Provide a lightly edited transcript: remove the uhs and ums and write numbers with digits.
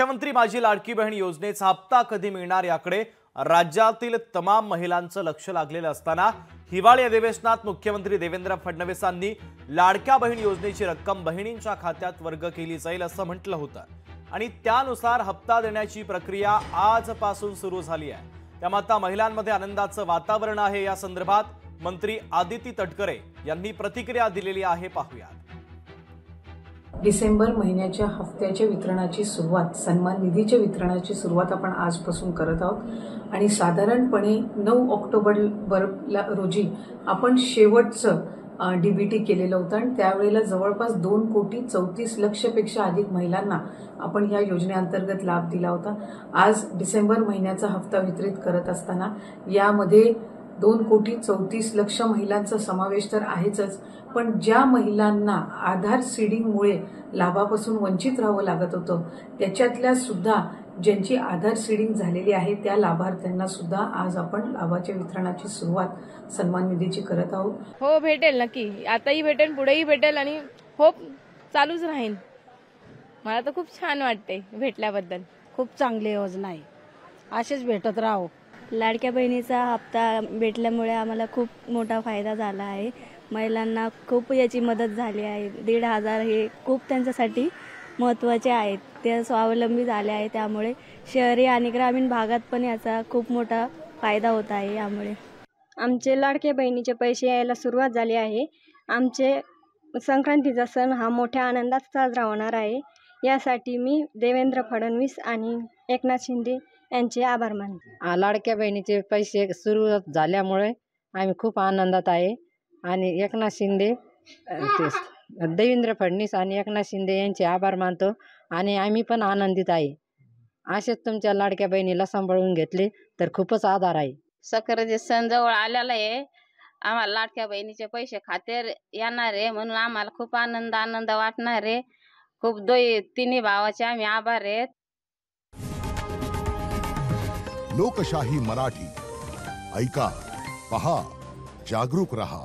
मुख्यमंत्री माझी लाडकी बहीण योजनेचा हप्ता कधी मिळणार याकडे राज्यातील तमाम महिलांचं लक्ष लागलेलं असताना हिवाळी अधिवेशनात मुख्यमंत्री देवेंद्र फडणवीसांनी लाडक्या बहीण योजनेची रक्कम बहिणींच्या खात्यात वर्ग केली जाईल असं म्हटलं होतं आणि त्यानुसार हप्ता देण्याची प्रक्रिया आजपासून सुरू झाली आहे। त्यामुळे आता महिलांमध्ये आनंदाचं वातावरण आहे। या संदर्भात मंत्री आदिती तटकरे यांनी प्रतिक्रिया दिलेली आहे, पाहूया। डिसेंबर महिन्याच्या हफ्त्याच्या वितरणाची सुरुवात, सन्मान निधीच्या वितरणाची सुरुवात आपण आजपासून करत आहोत आणि साधारणपणे 9 ऑक्टोबर रोजी आपण शेवटचं डीबीटी केलेलं होतं आणि त्यावेळेला जवळपास 2,34,00,000 पेक्षा अधिक महिलांना आपण या योजनेअंतर्गत लाभ दिला होता। आज डिसेंबर महिन्याचा हप्ता वितरित करत असताना यामध्ये 2,34,00,000 महिलांचा समावेश तर आहेच, पण ज्या महिलांना आधार सीडिंगमुळे लाभापासून वंचित राहावं लागत होतं त्याच्यातल्या सुद्धा ज्यांची आधार सीडिंग झालेली आहे त्या लाभार्थ्यांना सुद्धा आज आपण लाभाच्या वितरणाची सुरुवात सन्मान निधीची करत आहोत। हो, भेटेल नक्की, आताही भेटेल, पुढेही भेटेल आणि होप चालूच राहील। मला तर खूप छान वाटते भेटल्याबद्दल। खूप चांगली योजना आहे, असेच भेटत राहो। लाडक्या बहिणीचा हप्ता भेटल्यामुळे आम्हाला खूप मोठा फायदा झाला आहे। महिलांना खूप याची मदत झाली आहे। 1,500 हे खूप त्यांच्यासाठी महत्त्वाचे आहेत। ते स्वावलंबी झाले आहे, त्यामुळे शहरी आणि ग्रामीण भागात पण याचा खूप मोठा फायदा होत आहे। यामुळे आमचे लाडक्या बहिणीचे पैसे यायला सुरुवात झाली आहे। आमचे संक्रांतीचा सण हा मोठ्या आनंदात साजरा होणार आहे। यासाठी मी देवेंद्र फडणवीस आणि एकनाथ शिंदे यांचे आभार मानते। लाडक्या बहिणीचे पैसे सुरू झाल्यामुळे आम्ही खूप आनंदात आहे आणि एकनाथ शिंदे, देवेंद्र फडणवीस आणि एकनाथ शिंदे यांचे आभार मानतो आणि आम्ही पण आनंदित आहे। असेच तुमच्या लाडक्या बहिणीला सांभाळून घेतले तर खूपच आधार आहे। साखरेचे सण जवळ आलेला आहे, आम्हाला लाडक्या बहिणीचे पैसे खात्यावर येणार आहे म्हणून आम्हाला खूप आनंद वाटणार आहे। खूप तिन्ही भावाचे आम्ही आभार आहेत। लोकशाही मराठी ऐका, पहा, जागरूक रहा।